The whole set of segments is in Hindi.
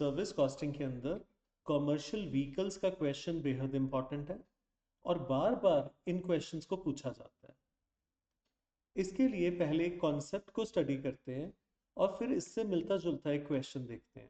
सर्विस कॉस्टिंग के अंदर कॉमर्शियल व्हीकल्स का क्वेश्चन बेहद इंपॉर्टेंट है और बार बार इन क्वेश्चंस को पूछा जाता है। इसके लिए पहले एक कॉन्सेप्ट को स्टडी करते हैं और फिर इससे मिलता जुलता एक क्वेश्चन देखते हैं।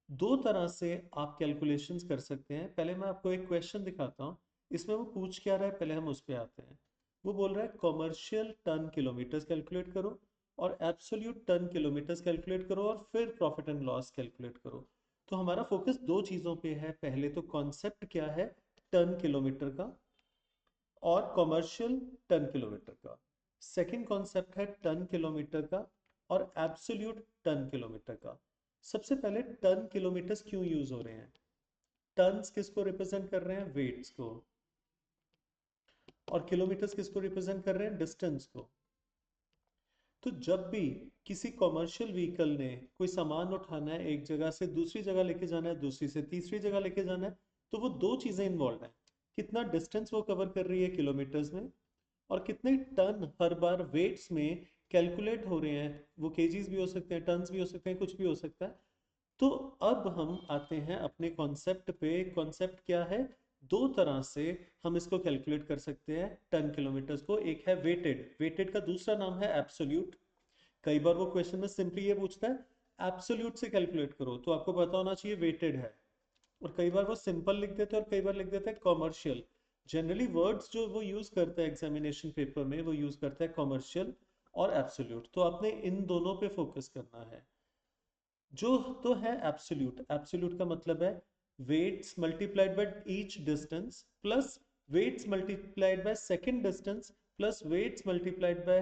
दो तरह से आप कैलकुलेशंस कर सकते हैं। पहले मैं आपको एक क्वेश्चन दिखाता हूँ, इसमें वो पूछ क्या रहा है, पहले हम उस पर आते हैं। वो बोल रहा है कॉमर्शियल टन किलोमीटर्स कैलकुलेट करो और एब्सोल्यूट टन किलोमीटर्स कैलकुलेट करो और फिर प्रॉफिट एंड लॉस कैलकुलेट करो। तो हमारा फोकस दो चीज़ों पे है। पहले तो कॉन्सेप्ट क्या है टन किलोमीटर का और कॉमर्शियल टन किलोमीटर का। सेकंड कॉन्सेप्ट है टन किलोमीटर का और एब्सोल्यूट टन किलोमीटर का। सबसे पहले टन किलोमीटर्स क्यों यूज हो रहे हैं? टन्स किसको रिप्रेजेंट कर रहे हैं? वेट्स को। और किलोमीटर्स किसको रिप्रेजेंट कर रहे हैं? डिस्टेंस को। तो जब भी किसी कॉमर्शियल व्हीकल ने कोई सामान उठाना है, एक जगह से दूसरी जगह लेके जाना है, दूसरी से तीसरी जगह लेके जाना है, तो वो दो चीजें इन्वॉल्व हैं। कितना डिस्टेंस वो कवर कर रही है किलोमीटर्स में, और कितने टन हर बार वेट्स में कैलकुलेट हो रहे हैं। वो केजीज भी हो सकते हैं, टन्स भी हो सकते हैं, कुछ भी हो सकता है। तो अब हम आते हैं अपने कॉन्सेप्ट पे। कॉन्सेप्ट क्या है? दो तरह से हम इसको कैलकुलेट कर सकते हैं टन किलोमीटर्स को। एक है वेटेड, वेटेड का दूसरा नाम है एब्सोल्यूट। कई बार वो क्वेश्चन में सिंपली ये पूछता है एब्सोल्यूट से कैलकुलेट करो, तो आपको पता होना चाहिए वेटेड है। और कई बार वो सिंपल लिख देते हैं और कई बार लिख देते हैं कॉमर्शियल। जनरली वर्ड्स जो वो यूज करता है एग्जामिनेशन पेपर में, वो यूज करता है कॉमर्शियल और एब्सोल्यूट। तो आपने इन दोनों पे फोकस करना है। जो तो है एब्सोल्यूट, एब्सोल्यूट का मतलब है weights multiplied by each distance plus weights multiplied by second distance plus weights multiplied by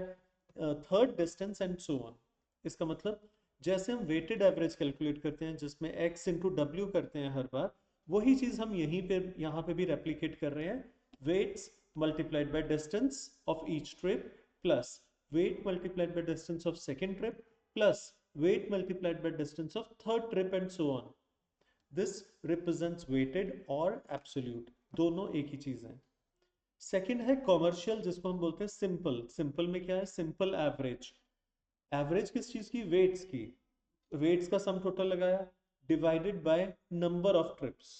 third distance and so on. इसका मतलब जैसे हम वेटेड एवरेज कैलकुलेट करते हैं जिसमें x इंटू डब्ल्यू करते हैं हर बार, वही चीज हम यहीं पे यहाँ पे भी रेप्लीकेट कर रहे हैं। Weights multiplied by distance of each trip plus weight multiplied by distance of second trip plus weight multiplied by distance of third trip and so on. This represents weighted और absolute, दोनों एक ही चीज है। सेकंड है कॉमर्शियल, जिसको हम बोलते हैं सिंपल। सिंपल में क्या है? Simple average. एवरेज किस चीज की? वेट्स की। वेट्स का सम टोटल लगाया divided by number of trips,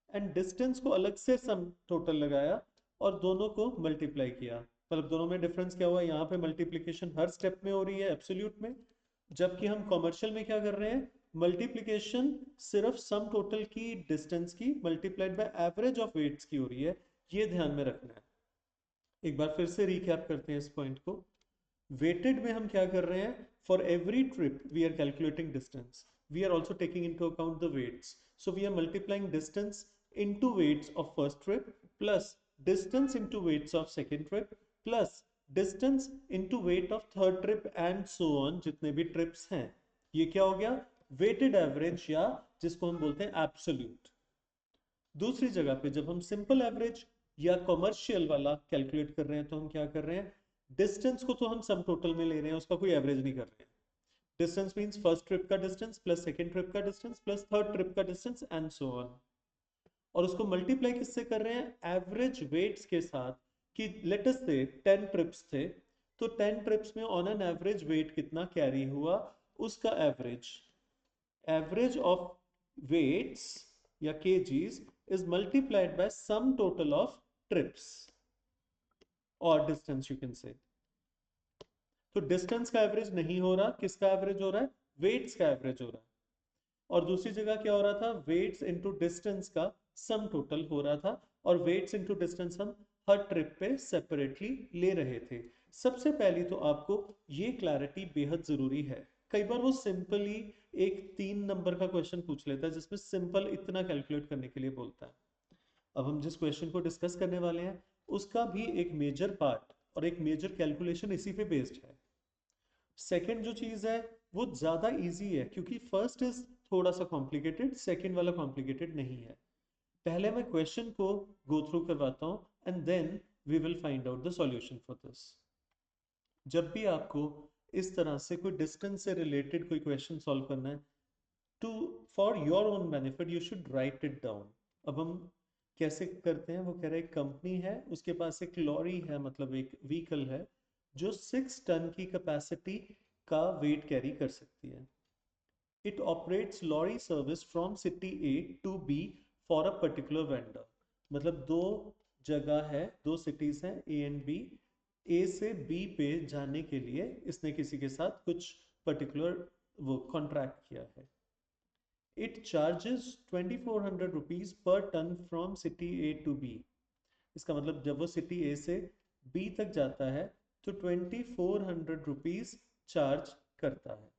and distance को अलग से सम टोटल लगाया और दोनों को मल्टीप्लाई किया। मतलब दोनों में डिफरेंस क्या हुआ? यहाँ पे मल्टीप्लिकेशन हर स्टेप में हो रही है एब्सोल्यूट में, जबकि हम कॉमर्शियल में क्या कर रहे हैं? मल्टीप्लिकेशन सिर्फ सम टोटल की डिस्टेंस की multiplied by average of weights की हो रही है। ये ध्यान में रखना है। एक बार फिर से रिकैप करते हैं इस पॉइंट को। वेटेड में हम क्या कर रहे हैं? For every trip we are calculating distance, we are also taking into account the weights. So we are multiplying distance into weights of first trip plus distance into weights of second trip plus distance into weight of third trip and so on, जितने भी ट्रिप्स हैं। ये क्या हो गया? वेटेड एवरेज, या जिसको हम बोलते हैं एब्सोल्यूट। दूसरी जगह पे जब हम सिंपल एवरेज या कॉमर्शियल वाला कैलकुलेट कर रहे हैं, तो हम क्या कर रहे हैं? डिस्टेंस को तो हम सम टोटल में ले रहे हैं, उसका कोई एवरेज नहीं कर रहे हैं। डिस्टेंस मींस फर्स्ट ट्रिप का डिस्टेंस प्लस सेकंड ट्रिप का डिस्टेंस प्लस थर्ड ट्रिप का डिस्टेंस एंड सो ऑन। और उसको मल्टीप्लाई किससे कर रहे हैं? एवरेज वेट्स के साथ। कि लेट अस से 10 ट्रिप्स थे, तो 10 ट्रिप्स में ऑन एन एवरेज वेट कितना कैरी हुआ, उसका एवरेज। एवरेज ऑफ वेट्स या KGs is multiplied by sum total of trips और डिस्टेंस, यू कैन से। तो डिस्टेंस का एवरेज नहीं हो रहा, किसका एवरेज हो रहा है? वेट्स का एवरेज हो रहा है। और दूसरी जगह क्या हो रहा था? वेट्स इनटू डिस्टेंस का सम टोटल हो रहा था, और वेट्स इनटू डिस्टेंस हम हर ट्रिप पे सेपरेटली ले रहे थे। सबसे पहली तो आपको ये क्लैरिटी बेहद जरूरी है। कई बार वो सिंपली एक 3 नंबर का क्वेश्चन पूछ लेता है जिसमें सिंपल इतना कैलकुलेट करने के लिए बोलता है। अब हम जिस क्वेश्चन को डिस्कस करने वाले हैं उसका भी एक मेजर पार्ट और एक मेजर कैलकुलेशन इसी पे बेस्ड है। सेकंड जो चीज है वो ज्यादा इजी है, क्योंकि फर्स्ट इज थोड़ा सा कॉम्प्लिकेटेड, सेकंड वाला कॉम्प्लिकेटेड नहीं है। पहले मैं क्वेश्चन को गो थ्रू करवाता हूं and then we will find out the solution for this. जब भी आपको इस तरह से कोई डिस्टेंस से रिलेटेड कोई क्वेश्चन सॉल्व करना है, to for your own benefit you should write it down. अब हम कैसे करते हैं? वो कह रहे हैं कंपनी है, उसके पास एक लॉरी है, मतलब एक व्हीकल है जो 6 टन की कैपेसिटी का वेट कैरी कर सकती है। It operates lorry service from city A to B for a particular vendor. मतलब दो जगह है, दो सिटीज हैं ए एंड बी, ए से बी पे जाने के लिए इसने किसी के साथ कुछ पर्टिकुलर वो कॉन्ट्रैक्ट किया है. It charges 2400 rupees per ton from city A to B. इसका मतलब जब वो सिटी ए से बी तक जाता है तो 2400 रुपीज चार्ज करता है.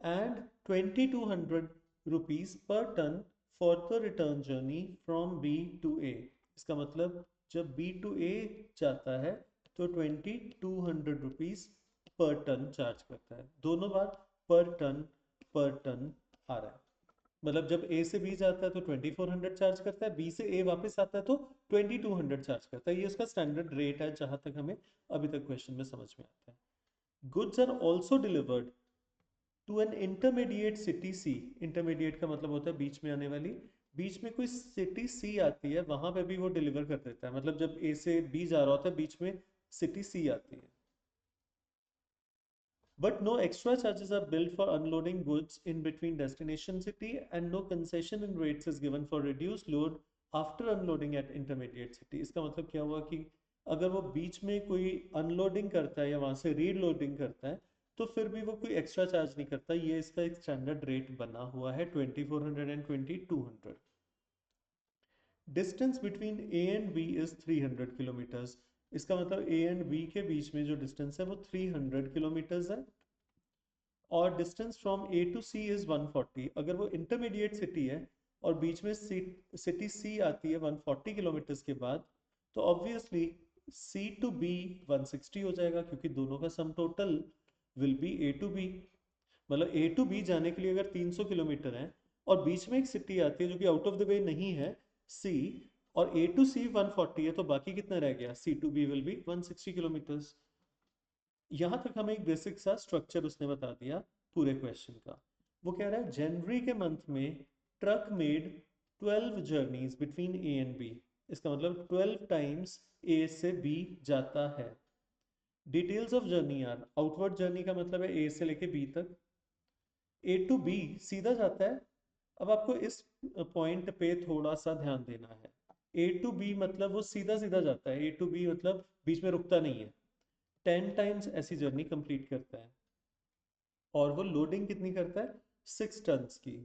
And 2200 rupees per ton for the return journey from B to A. इसका मतलब जब बी टू ए जाता है तो 2200 रुपीज पर टन चार्ज करता है. दोनों बार पर टन आ रहा है. मतलब जब ए से बी जाता है तो 2400 चार्ज करता है, बी से ए वापस आता है तो 2200 चार्ज करता है. ये उसका स्टैंडर्ड रेट है जहां तक हमें अभी तक क्वेश्चन में समझ में आता है. Goods are also delivered to an intermediate city C. Intermediate का मतलब होता है बीच में आने वाली. बीच में कोई सिटी सी आती है वहां पे भी वो डिलीवर कर देता है. मतलब जब ए से बी जा रहा होता है बीच में सिटी सी आती है. But no extra charges are billed for unloading goods in between destination city and no concession in rates is given for reduced load after unloading at intermediate city. इसका मतलब क्या हुआ कि अगर वो बीच में कोई अनलोडिंग करता है या वहां से रीलोडिंग करता है तो फिर भी वो कोई एक्स्ट्रा चार्ज नहीं करता. ये इसका एक स्टैंडर्ड रेट बना हुआ है 2400 and 2200. Distance between A and B is 300 kilometres. इसका मतलब ए एंड बी के बीच में जो डिस्टेंस है वो 300 किलोमीटर्स है. और distance from A to C is 140. अगर वो इंटरमीडिएट सिटी है और बीच में सिटी सी आती है 140 किलोमीटर्स के बाद तो ऑब्वियसली सी टू बी 160 हो जाएगा क्योंकि दोनों का sum total will be A to B. मतलब ए टू बी जाने के लिए अगर 300 किलोमीटर है और बीच में एक सिटी आती है जो कि आउट ऑफ द वे नहीं है सी, और ए टू सी 140 है तो बाकी कितना रह गया, C to B will be 160 kilometres. यहां तक हमें एक बेसिक सा स्ट्रक्चर उसने बता दिया पूरे क्वेश्चन का. वो कह रहा है जनवरी के मंथ में truck made 12 journeys between A and B. इसका मतलब 12 टाइम्स ए से बी जाता है. Details of journey are, outward journey का मतलब है ए से लेके बी तक. ए टू बी सीधा जाता है. अब आपको इस पॉइंट पे थोड़ा सा ध्यान देना है. ए टू बी मतलब वो सीधा सीधा जाता है. ए टू बी मतलब बीच में रुकता नहीं है. 10 टाइम्स ऐसी जर्नी कंप्लीट करता है. और वो लोडिंग कितनी करता है, 6 टन्स की.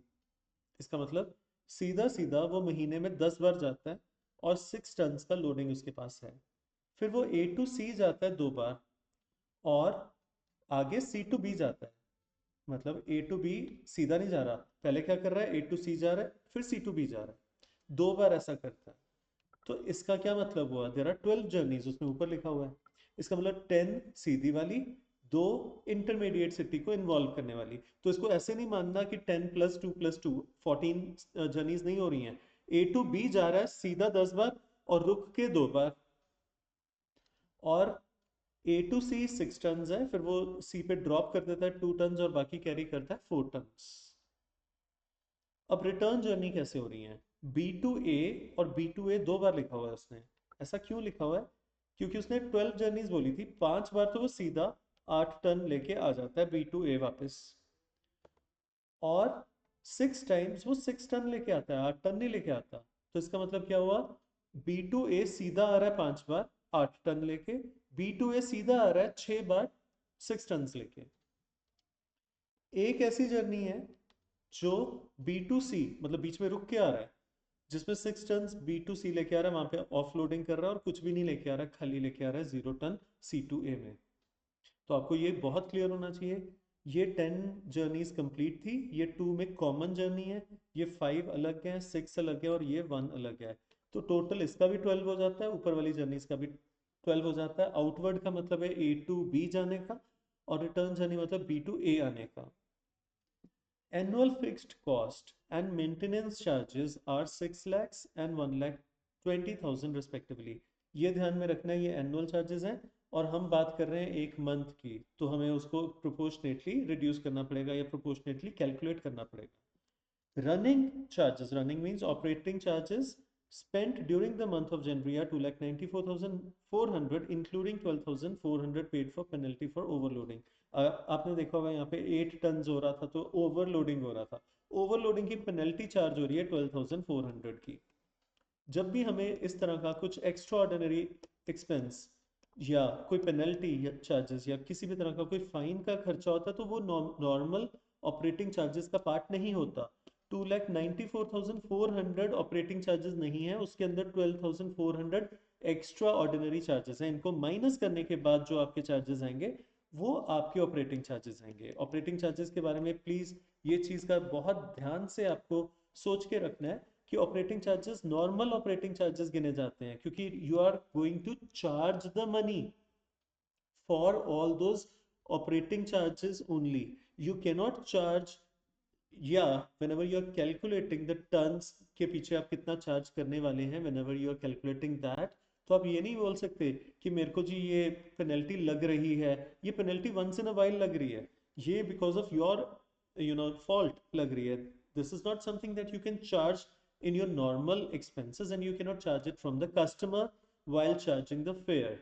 इसका मतलब सीधा सीधा वो महीने में 10 बार जाता है और 6 टन्स का लोडिंग उसके पास है. फिर वो ए टू सी जाता है 2 बार और आगे सी टू बी जाता है. मतलब ए टू बी सीधा नहीं जा रहा, पहले क्या कर रहा है, ए टू सी जा रहा है फिर सी टू बी जा रहा है. 2 बार ऐसा करता है. तो इसका क्या मतलब हुआ, देयर आर 12 जर्नीज उसमें ऊपर लिखा हुआ है. इसका मतलब 10 सीधी वाली, 2 इंटरमीडिएट सिटी को इन्वॉल्व करने वाली. तो इसको ऐसे नहीं मानना कि 10 + 2 + 2 14 जर्नीज नहीं हो रही हैं. ए टू बी जा रहा है सीधा 10 बार और रुक के 2 बार. और ए टू सी 6 टन्स है, फिर वो सी पे ड्रॉप कर देता है 2 टन्स और बाकी कैरी करता है 4 टन्स. अब रिटर्न जर्नी कैसे हो रही है, बी टू ए और बी टू ए 2 बार लिखा हुआ है उसने. ऐसा क्यों लिखा हुआ है, क्योंकि उसने 12 जर्नीज बोली थी, 5 बार तो वो सीधा 8 टन लेके आ जाता है बी टू ए वापस. और 6 टाइम्स वो 6 टन लेके आता है, 8 टन नहीं लेके आता. तो इसका मतलब क्या हुआ, बी टू ए सीधा आ रहा है 5 बार 8 टन लेके, बी टू ए सीधा आ रहा है 6 बार 6 टन लेके. एक ऐसी जर्नी है जो बी टू सी मतलब बीच में रुक के आ रहा है, जिसमें 6 टन बी टू सी लेके आ रहा है, वहां पे ऑफलोडिंग कर रहा है और कुछ भी नहीं लेके आ रहा है, खाली लेके आ रहा है 0 टन सी टू ए में. तो आपको ये बहुत क्लियर होना चाहिए. ये 10 जर्नीज कंप्लीट थी, ये 2 में कॉमन जर्नी है, ये 5 अलग है, 6 अलग है और ये 1 अलग है. तो टोटल इसका भी 12 हो जाता है, ऊपर वाली जर्नीज का भी 12 हो जाता है. आउटवर्ड का मतलब है ए टू बी जाने का और रिटर्न जर्नी मतलब बी टू ए आने का. Annual fixed cost and maintenance charges are 6 lakhs and 1 lakh 20,000 respectively. ये ध्यान में रखना है, ये एनुअल चार्जेस हैं और हम बात कर रहे हैं एक मंथ की, तो हमें उसको प्रोपोर्शनेटली रिड्यूस करना पड़ेगा या प्रोपोर्शनेटली कैलकुलेट करना पड़ेगा. Running charges, running means operating charges spent during the month of January are 2,94,400 including 12,400 paid for penalty for overloading. आपने देखा होगा यहाँ पे 8 टन हो रहा था तो ओवरलोडिंग हो रहा था, ओवरलोडिंग की पेनल्टी चार्ज हो रही है 12,400 की। जब भी हमें इस तरह का कुछ एक्स्ट्रा ऑर्डिनरी एक्सपेंस या कोई पेनल्टी या चार्जेस या किसी भी तरह का कोई फाइन का खर्चा होता है तो वो नॉर्मल ऑपरेटिंग चार्जेस का पार्ट नहीं होता। 2,94,400 ऑपरेटिंग चार्जेस नहीं है, उसके अंदर 12,400 एक्स्ट्रा ऑर्डिनरी चार्जेस हैं। इनको माइनस करने के बाद जो आपके चार्जेस आएंगे वो आपके ऑपरेटिंग चार्जेस आएंगे। ऑपरेटिंग चार्जेस के बारे में प्लीज ये चीज का बहुत ध्यान से आपको सोच के रखना है कि operating charges normal operating charges गिने जाते हैं, क्योंकि you are going to charge the money for all those operating charges only. You cannot charge, या whenever you are calculating the tons के पीछे आप कितना चार्ज करने वाले हैं, whenever you are calculating that, तो आप ये नहीं बोल सकते कि मेरे को जी ये पेनल्टी लग रही है, ये penalty once in a while लग रही है, ये बिकॉज ऑफ योर फॉल्ट लग रही है। This is not something that you can charge in your normal expenses and you cannot charge it from the customer while charging the fare।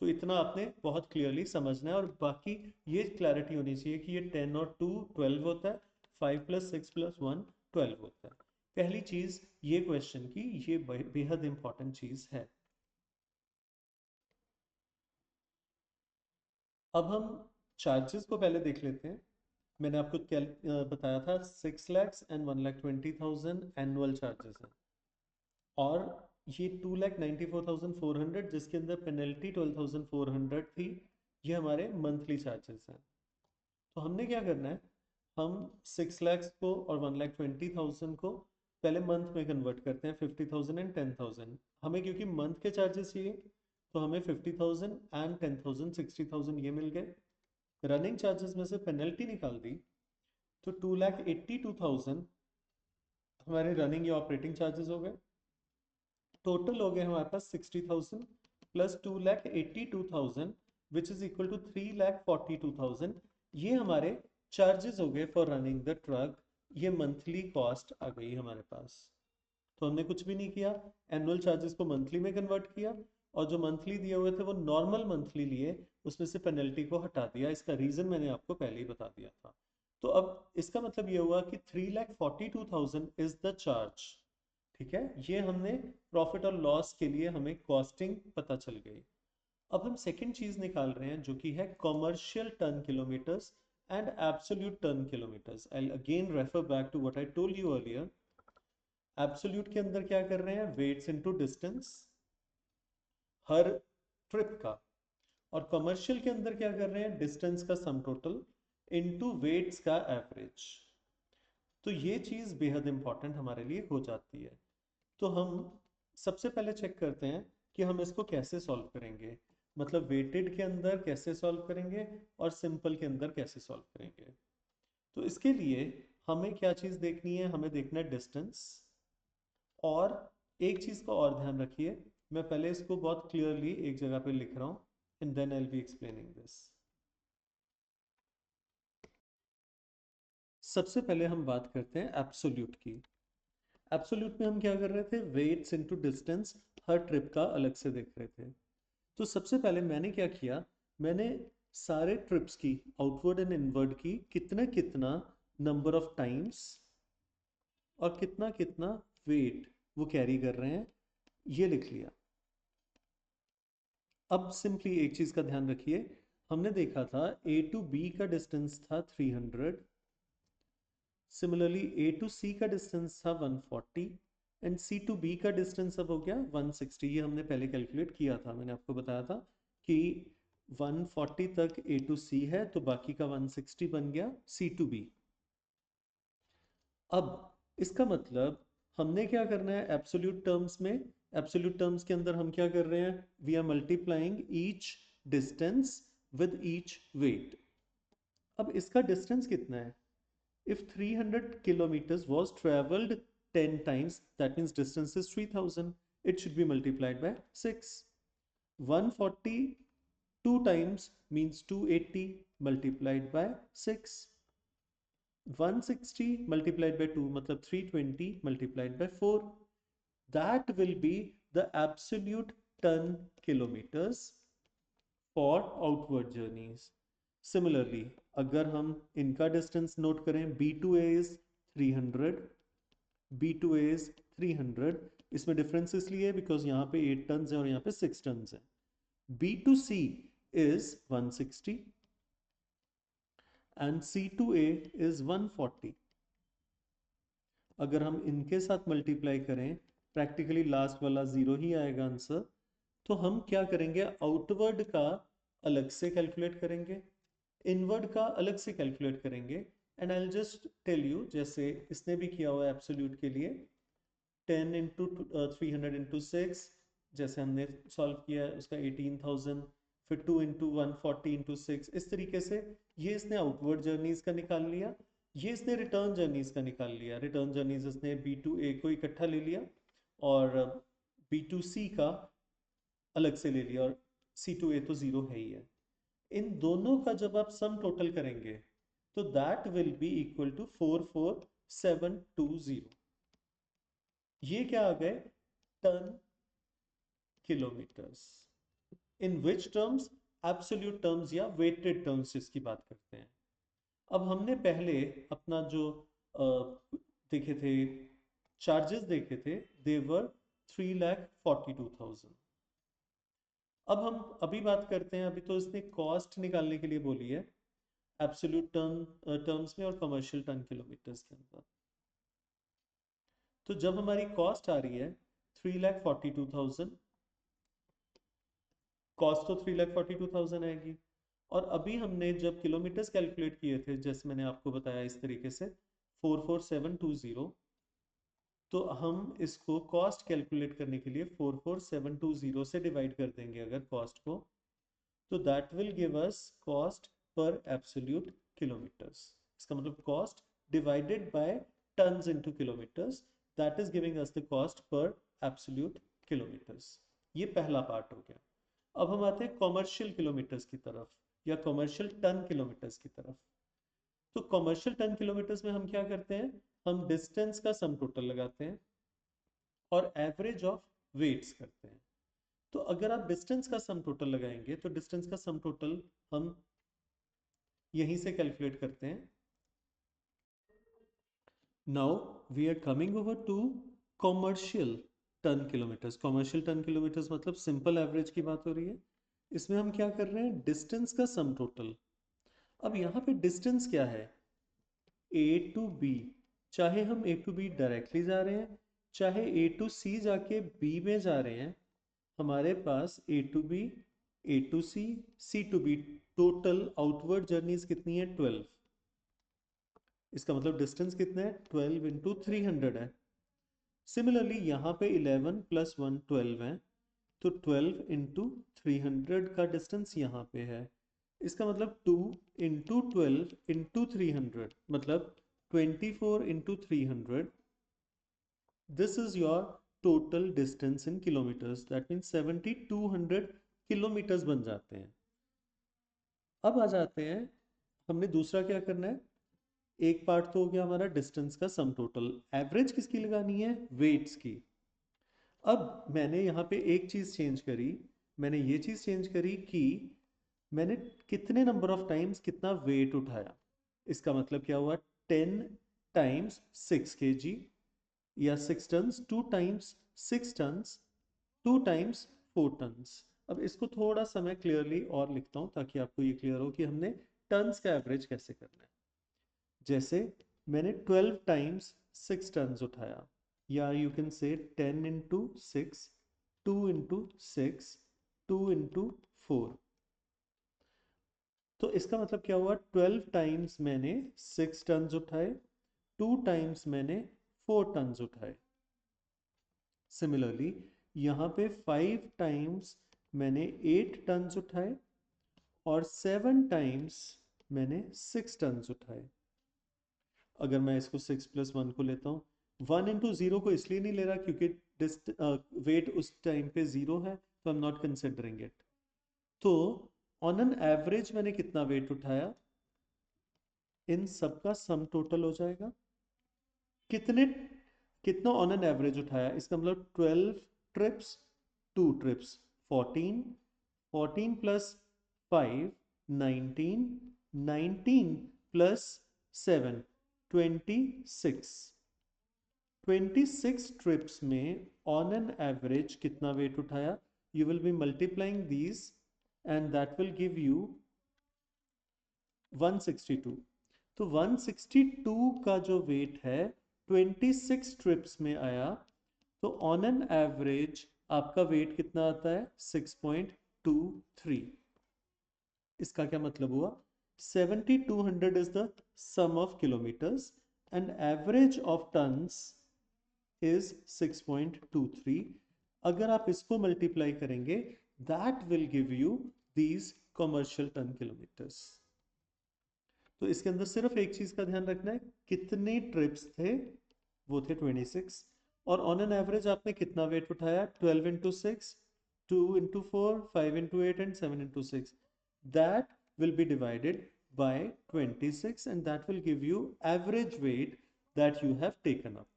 तो इतना आपने बहुत क्लियरली समझना है, और बाकी ये क्लैरिटी होनी चाहिए कि ये 10 और 2 12 होता है, 5 + 6 + 1 12 होता है। पहली चीज ये क्वेश्चन की ये बेहद इंपॉर्टेंट चीज है। अब हम चार्जेस को पहले देख लेते हैं। मैंने आपको क्या बताया था, 6 lakhs and 1,20,000 एनुअल चार्जेस हैं, और ये 2,94,400 जिसके अंदर पेनल्टी 12,400 थी, ये हमारे मंथली चार्जेस हैं। तो हमने क्या करना है, हम 6 lakhs को और 1,20,000 को पहले मंथ में कन्वर्ट करते हैं, 50,000 एंड 10,000। हमें क्योंकि मंथ के चार्जेस चाहिए तो हमें 50,000 एंड 10,000 60,000 ये मिल गए। रनिंग चार्जेस में से पेनल्टी निकाल दी तो 2,82,000 हमारे रनिंग या ऑपरेटिंग चार्जेस हो गए। टोटल हो गए हमारे पास 60,000 plus 2,82,000 which is equal to 3,42,000। ये हमारे चार्जेस हो गए फॉर रनिंग द ट्रक। ये मंथली कॉस्ट आ गई हमारे पास। तो हमने कुछ भी नहीं किया, एनुअल चार्जेस को मंथली में कन्वर्ट किया, और जो मंथली दिए हुए थे वो नॉर्मल मंथली लिए, उसमें से पेनल्टी को हटा दिया। इसका रीजन मैंने आपको पहले ही बता दिया था। तो अब इसका मतलब ये हुआ कि 3,42,000 इज द चार्ज। ठीक है, ये हमने प्रॉफिट और लॉस के लिए हमें कॉस्टिंग पता चल गई। अब हम सेकंड चीज निकाल रहे हैं जो कि है commercial ton kilometres and absolute ton kilometres. I again refer back to what I told you earlier. Absolute के अंदर क्या कर रहे हैं, वेट्स इनटू डिस्टेंस हर ट्रिप का, और कमर्शियल के अंदर क्या कर रहे हैं, डिस्टेंस का सम टोटल इनटू वेट्स का एवरेज। तो ये चीज बेहद इंपॉर्टेंट हमारे लिए हो जाती है। तो हम सबसे पहले चेक करते हैं कि हम इसको कैसे सॉल्व करेंगे, मतलब वेटेड के अंदर कैसे सॉल्व करेंगे और सिंपल के अंदर कैसे सॉल्व करेंगे। तो इसके लिए हमें क्या चीज़ देखनी है, हमें देखना है डिस्टेंस। और एक चीज़ का और ध्यान रखिए, मैं पहले इसको बहुत क्लियरली एक जगह पे लिख रहा हूँ and then I will be explaining this. सबसे पहले हम बात करते हैं एब्सोल्यूट की। एब्सोल्यूट में हम क्या कर रहे थे, वेट्स इनटू डिस्टेंस हर ट्रिप का अलग से देख रहे थे। तो सबसे पहले मैंने क्या किया, मैंने सारे ट्रिप्स की आउटवर्ड एंड इनवर्ड की कितना कितना नंबर ऑफ टाइम्स और कितना कितना वेट वो कैरी कर रहे हैं ये लिख लिया। अब सिंपली एक चीज का ध्यान रखिए, हमने देखा था ए टू बी का डिस्टेंस था 300, सिमिलरली ए टू सी का डिस्टेंस था 140 एंड सी टू बी का डिस्टेंस अब हो गया 160। ये हमने पहले कैलकुलेट किया था, मैंने आपको बताया था कि 140 तक ए टू सी है तो बाकी का 160 बन गया सी टू बी। अब इसका मतलब हमने क्या करना है एब्सोल्यूट टर्म्स में, एब्सोल्यूट टर्म्स के अंदर हम क्या कर रहे हैं, we are multiplying each distance with each weight. अब इसका डिस्टेंस कितना है, if 300 kilometers was traveled 10 times, that means distance is 3,000, it should be multiplied by 6। 140 2 times means 280 multiplied by 6। 160 multiplied by 2 मतलब 320 multiplied by 4। that will be the absolute ton kilometers for outward journeys. Similarly, अगर हम इनका डिस्टेंस नोट करें, B2A is 300, B2A is 300. इसमें डिफरेंस इसलिए बिकॉज यहाँ पे 8 टन है और यहाँ पे 6 टन है. B2C is 160 and C2A is 140. अगर हम इनके साथ मल्टीप्लाई करें, प्रैक्टिकली लास्ट वाला जीरो ही आएगा आंसर. तो हम क्या करेंगे, आउटवर्ड का अलग से कैलकुलेट करेंगे, इनवर्ड का अलग से कैलकुलेट करेंगे. And I will just tell you, जैसे इसने भी किया हुआ है एब्सोल्यूट के लिए, 10 इंटू 300 इंटू 6, जैसे हमने सॉल्व किया है उसका 18,000, फिर 2 इंटू 140 इंटू 6, इस तरीके से ये इसने आउटवर्ड जर्नीज का निकाल लिया, ये इसने रिटर्न जर्नीज का निकाल लिया. रिटर्न जर्नीज इसने B2A को इकट्ठा ले लिया और B2C का अलग से ले लिया, और C2A तो जीरो है ही है. इन दोनों का जब आप सम टोटल करेंगे तो that will be equal to 44720. ये क्या आ गए, ton kilometres. In which terms, absolute terms या वेटेड टर्म्स जिसकी बात करते हैं. अब हमने पहले अपना जो देखे थे, चार्जेस देखे थे, देवर 3,42,000. अब हम अभी बात करते हैं, अभी तो इसने कॉस्ट निकालने के लिए बोली है एब्सोल्यूट टर्म्स में और कमर्शियल टन किलोमीटर्स के अंदर. तो जब हमारी कॉस्ट आ रही है 3,42,000, कॉस्ट तो 3,42,000 आएगी. और अभी हमने जब किलोमीटर्स कैलकुलेट किए थे, जैसे मैंने आपको बताया इस तरीके से 44720, तो हम इसको कॉस्ट कैलकुलेट करने के लिए 44720 से डिवाइड कर देंगे अगर कॉस्ट को, तो that will give us cost per absolute kilometres. इसका मतलब cost divided by tons into kilometres, that is giving us the cost per absolute kilometres. ये पहला पार्ट हो गया. अब हम आते हैं कॉमर्शियल किलोमीटर्स की तरफ या कॉमर्शियल टन किलोमीटर्स की तरफ. तो कॉमर्शियल टन किलोमीटर्स में हम क्या करते हैं, हम डिस्टेंस का सम टोटल लगाते हैं और एवरेज ऑफ वेट्स करते हैं. तो अगर आप डिस्टेंस का सम टोटल लगाएंगे तो डिस्टेंस का सम टोटल हम यहीं से कैलकुलेट करते हैं. Now we are coming over to commercial ton kilometres. Commercial ton kilometres मतलब सिंपल एवरेज की बात हो रही है. इसमें हम क्या कर रहे हैं, डिस्टेंस का सम टोटल. अब यहाँ पे डिस्टेंस क्या है, A टू B. चाहे हम A टू B डायरेक्टली जा रहे हैं, चाहे A टू C जाके B में जा रहे हैं, हमारे पास A to B, A to C, C to B, total outward journeys कितनी है, 12. इसका मतलब डिस्टेंस कितना है, 12 इंटू 300 है. सिमिलरली यहाँ पे 11 प्लस 1 12 है, तो 12 इंटू 300 का डिस्टेंस यहाँ पे है. इसका मतलब 2 इंटू 12 इंटू 300, मतलब 24 into 300. This is your total distance in kilometres. That means 7200 kilometres बन जाते हैं. अब आ जाते हैं, हमने दूसरा क्या करना है, एक पार्ट तो हो गया हमारा डिस्टेंस का सम टोटल. एवरेज किसकी लगानी है, वेट्स की. अब मैंने यहाँ पे एक चीज चेंज करी, मैंने ये चीज चेंज करी कि मैंने कितने नंबर ऑफ टाइम्स कितना वेट उठाया. इसका मतलब क्या हुआ, 10 टाइम्स 6 kg या 6 tons, 2 times 6 tons, 2 times 4 tons. अब इसको थोड़ा सा मैं क्लियरली और लिखता हूँ ताकि आपको ये क्लियर हो कि हमने टन्स का एवरेज कैसे करना है. जैसे मैंने 12 टाइम्स 6 टन्स उठाया, या you can say 10 into 6, 2 into 6, 2 into 4. तो इसका मतलब क्या हुआ, 12 टाइम्स मैंने 6 टन्स उठाए, 2 टाइम्स मैंने 4 टन्स उठाए. सिमिलरली यहाँ पे 5 टाइम्स मैंने 8 टन्स उठाए और 7 टाइम्स मैंने 6 टन्स उठाए. अगर मैं इसको 6 प्लस 1 को लेता हूँ, 1 इंटू 0 को इसलिए नहीं ले रहा क्योंकि वेट उस टाइम पे 0 है, तो I am not considering it. तो ऑन एन एवरेज मैंने कितना वेट उठाया, इन सब का सम टोटल हो जाएगा. कितने कितना ऑन एन एवरेज उठाया, इसका मतलब 12 trips, 2 trips, 14, 14 plus 5, 19, 19 plus 7, 26, 26 trips में ऑन एन एवरेज कितना वेट उठाया, you will be multiplying these and that will give you 162। तो 162 का जो वेट है 26 ट्रिप्स में आया, तो ऑन एन एवरेज आपका वेट कितना आता है 6.23। इसका क्या मतलब हुआ, 7200 is the sum of kilometres and average of tons is 6.23। अगर आप इसको मल्टीप्लाई करेंगे that will give you these commercial ton kilometres. तो इसके अंदर सिर्फ एक चीज का ध्यान रखना है, कितने ट्रिप्स थे, वो थे 26, और ऑन एन एवरेज आपने कितना वेट उठाया, 12 into 6, 2 into 4, 5 into 8 and 7 into 6, that will be divided by 26 and that will give you average weight that you have taken up.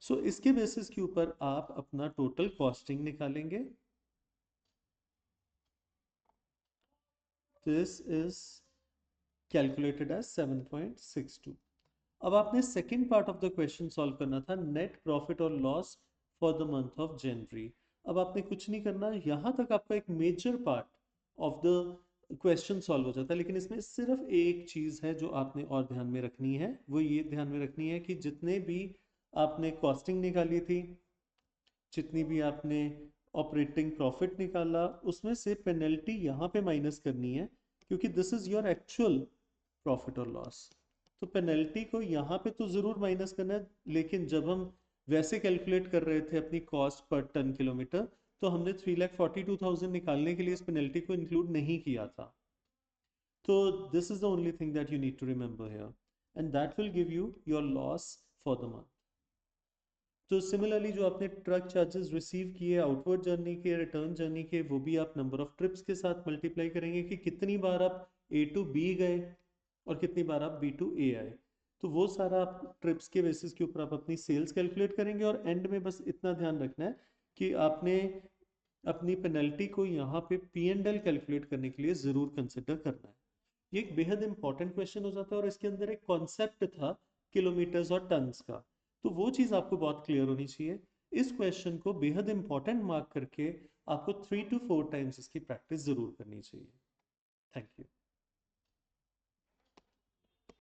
So इसके बेसिस के ऊपर आप अपना टोटल कॉस्टिंग निकालेंगे। This is calculated as 7.62। अब आपने second part of the question solve करना था, नेट प्रॉफिट और loss for the month of January. अब आपने कुछ नहीं करना, यहां तक आपका एक major part of the question solve हो जाता है, लेकिन इसमें सिर्फ एक चीज है जो आपने और ध्यान में रखनी है, वो ये ध्यान में रखनी है कि जितने भी आपने कॉस्टिंग निकाली थी, जितनी भी आपने ऑपरेटिंग प्रॉफिट निकाला, उसमें से पेनल्टी यहाँ पे माइनस करनी है, क्योंकि this is your actual profit और लॉस। तो पेनल्टी को यहाँ पे तो जरूर माइनस करना है, लेकिन जब हम वैसे कैलकुलेट कर रहे थे अपनी कॉस्ट पर टन किलोमीटर, तो हमने 3,42,000 निकालने के लिए इस पेनल्टी को इंक्लूड नहीं किया था। तो this is the only thing that you need to remember here and that will give you your loss for the month. तो सिमिलरली जो आपने ट्रक चार्जेस रिसीव किए आउटवर्ड जर्नी के, रिटर्न जर्नी के, वो भी आप नंबर ऑफ ट्रिप्स के साथ मल्टीप्लाई करेंगे कि कितनी बार आप ए टू बी गए और कितनी बार आप बी टू ए आए। तो वो सारा आप ट्रिप्स के बेसिस के ऊपर आप अपनी सेल्स कैलकुलेट करेंगे, और एंड में बस इतना ध्यान रखना है कि आपने अपनी पेनल्टी को यहाँ पे पी एंड एल कैलकुलेट करने के लिए जरूर कंसिडर करना है। ये एक बेहद इंपॉर्टेंट क्वेश्चन हो जाता है, और इसके अंदर एक कॉन्सेप्ट था किलोमीटर्स और टन्स का, तो वो चीज आपको बहुत क्लियर होनी चाहिए। इस क्वेश्चन को बेहद इंपॉर्टेंट मार्क करके आपको 3 to 4 टाइम्स इसकी प्रैक्टिस जरूर करनी चाहिए। Thank you.